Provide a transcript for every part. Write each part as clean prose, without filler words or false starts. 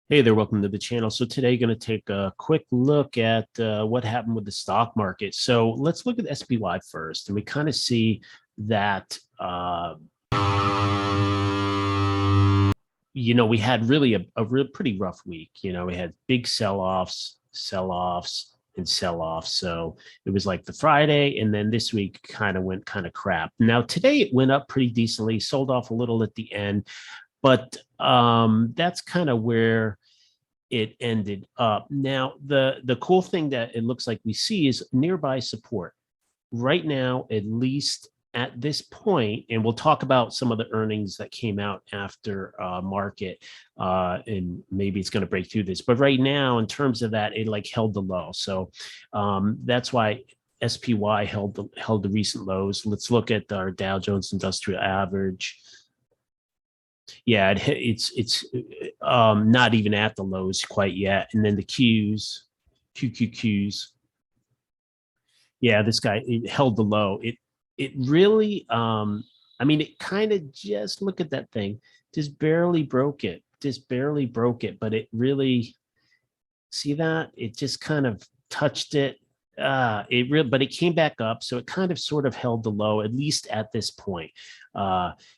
Hey there, welcome to the channel. So today, going to take a quick look at what happened with the stock market. So let's look at SPY first, and we kind of see that we had really a real pretty rough week. We had big sell-offs, sell-offs, and sell-offs. So it was like the Friday, and then this week kind of went kind of crap. Now today it went up pretty decently, sold off a little at the end, but that's kind of where it ended up. Now, the cool thing that it looks like we see is nearby support. Right now, at least at this point, and we'll talk about some of the earnings that came out after market, and maybe it's going to break through this. But right now, in terms of that, it like held the low. So that's why SPY held the recent lows. Let's look at our Dow Jones Industrial Average. Yeah, it's not even at the lows quite yet. And then the QQQs. Yeah, this guy, it held the low. It really I mean, it kind of, just look at that thing, just barely broke it. Just barely broke it, but it really, see that? It just kind of touched it. But it came back up, so it kind of sort of held the low, at least at this point.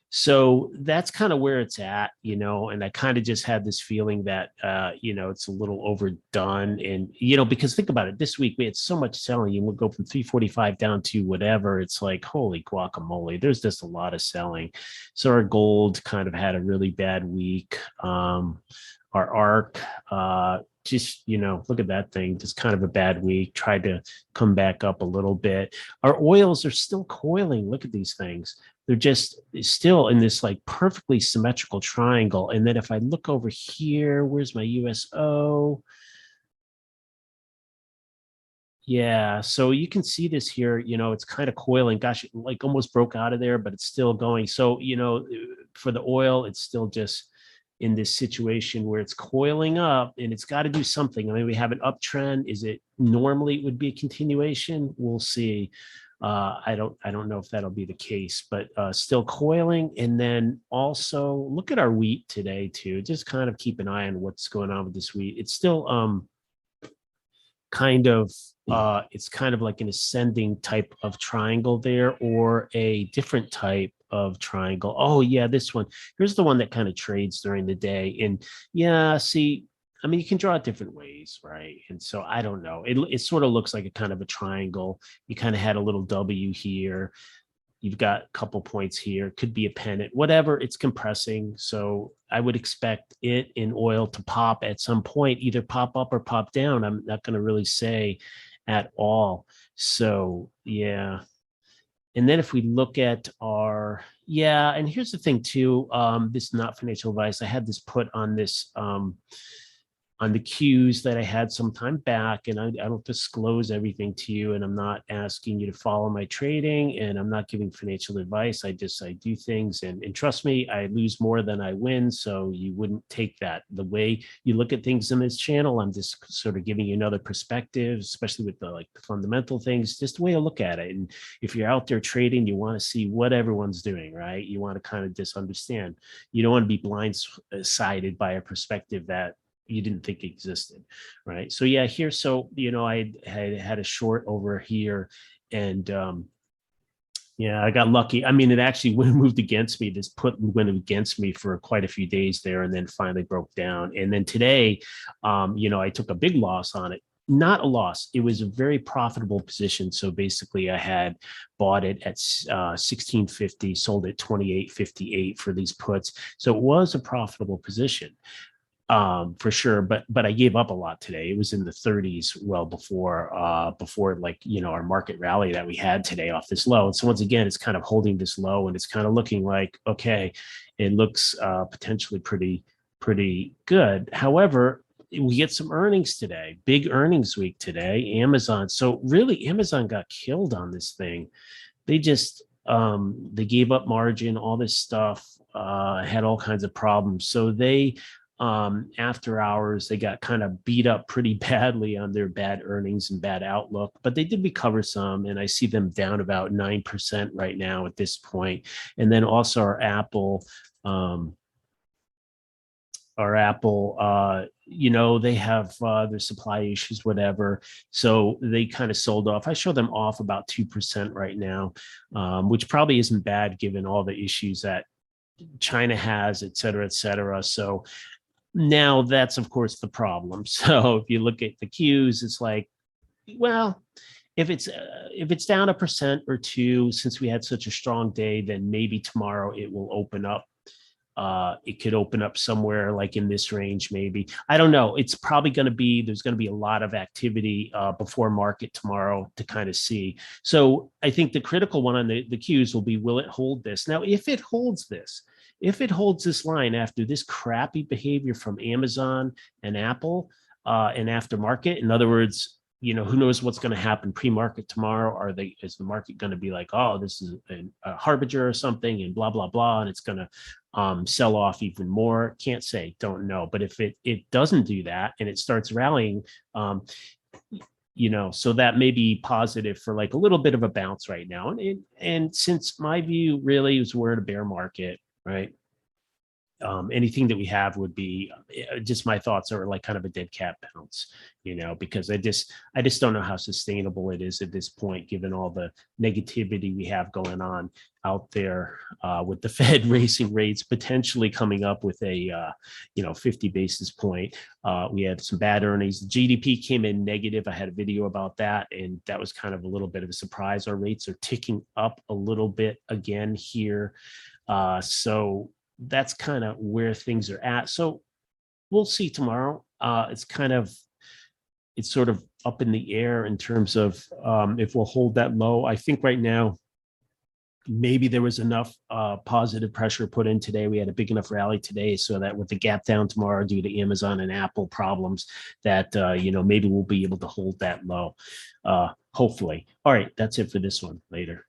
So that's kind of where it's at, and I kind of just had this feeling that it's a little overdone. And because think about it, this week we had so much selling, and we'll go from 345 down to whatever. It's like, holy guacamole, there's just a lot of selling. So our gold kind of had a really bad week. Our arc, just look at that thing, just kind of a bad week, tried to come back up a little bit. Our oils are still coiling. Look at these things, they're just still in this like perfectly symmetrical triangle. And then if I look over here, where's my USO? Yeah, so you can see this here, it's kind of coiling. Gosh, it like almost broke out of there, but it's still going. So, for the oil, it's still just in this situation where it's coiling up, and it's got to do something. I mean, we have an uptrend. Is it normally it would be a continuation? We'll see. I don't know if that'll be the case, but still coiling. And then also look at our wheat today too. Just kind of keep an eye on what's going on with this wheat. It's still kind of it's kind of like an ascending type of triangle there, or a different type of triangle. Oh yeah, this one. Here's the one that kind of trades during the day. And yeah, see, I mean, you can draw it different ways, right? And so I don't know. It sort of looks like a kind of a triangle. You kind of had a little W here. You've got a couple points here, could be a pennant, whatever. It's compressing. So I would expect it in oil to pop at some point, either pop up or pop down. I'm not going to really say at all. So yeah. And then if we look at our, yeah, and here's the thing too, this is not financial advice. I had this put on this on the cues that I had some time back, and I don't disclose everything to you, and I'm not asking you to follow my trading, and I'm not giving financial advice. I do things, and trust me, I lose more than I win. So you wouldn't take that the way you look at things in this channel. I'm just sort of giving you another perspective, especially with the fundamental things, just the way I look at it. And if you're out there trading, you want to see what everyone's doing, right? You want to kind of just understand. You don't want to be blindsided by a perspective that you didn't think existed, right? So yeah, here, so I had a short over here, and yeah, I got lucky. I mean, it actually moved against me. This put went against me for quite a few days there, and then finally broke down. And then today, I took a big loss on it. Not a loss. It was a very profitable position. So basically, I had bought it at 1650, sold it 2858 for these puts. So it was a profitable position, for sure. But I gave up a lot today. It was in the 30s, well before like our market rally that we had today off this low. And so once again, it's kind of holding this low, and it's kind of looking like, okay, it looks potentially pretty good. However, we get some earnings today, big earnings week today. Amazon, so really Amazon got killed on this thing. They just they gave up margin, all this stuff, had all kinds of problems. So they, after hours, they got kind of beat up pretty badly on their bad earnings and bad outlook, but they did recover some, and I see them down about 9% right now at this point. And then also our Apple, or Apple, they have their supply issues, whatever. So they kind of sold off. I show them off about 2% right now, which probably isn't bad given all the issues that China has, et cetera, et cetera. So now that's, of course, the problem. So if you look at the Qs, it's like, well, if it's down 1% or 2 since we had such a strong day, then maybe tomorrow it will open up. It could open up somewhere like in this range, maybe. I don't know. It's probably going to be, there's going to be a lot of activity before market tomorrow to kind of see. So I think the critical one on the Qs will be, will it hold this? Now, if it holds this line after this crappy behavior from Amazon and Apple and aftermarket, in other words, who knows what's going to happen pre-market tomorrow? Is the market going to be like, oh, this is a harbinger or something and blah, blah, blah, and it's going to sell off even more? Can't say, don't know. But if it doesn't do that and it starts rallying, so that may be positive for like a little bit of a bounce right now. And since my view really is we're in a bear market, right? Anything that we have would be just, my thoughts are like kind of a dead cat bounce, because I just don't know how sustainable it is at this point, given all the negativity we have going on out there with the Fed raising rates, potentially coming up with a 50 basis point. We had some bad earnings. The GDP came in negative. I had a video about that, and that was kind of a little bit of a surprise. Our rates are ticking up a little bit again here. So that's kind of where things are at. So we'll see tomorrow. It's sort of up in the air in terms of if we'll hold that low. I think right now, maybe there was enough positive pressure put in today. We had a big enough rally today so that with the gap down tomorrow due to Amazon and Apple problems, that, maybe we'll be able to hold that low, hopefully. All right, that's it for this one. Later.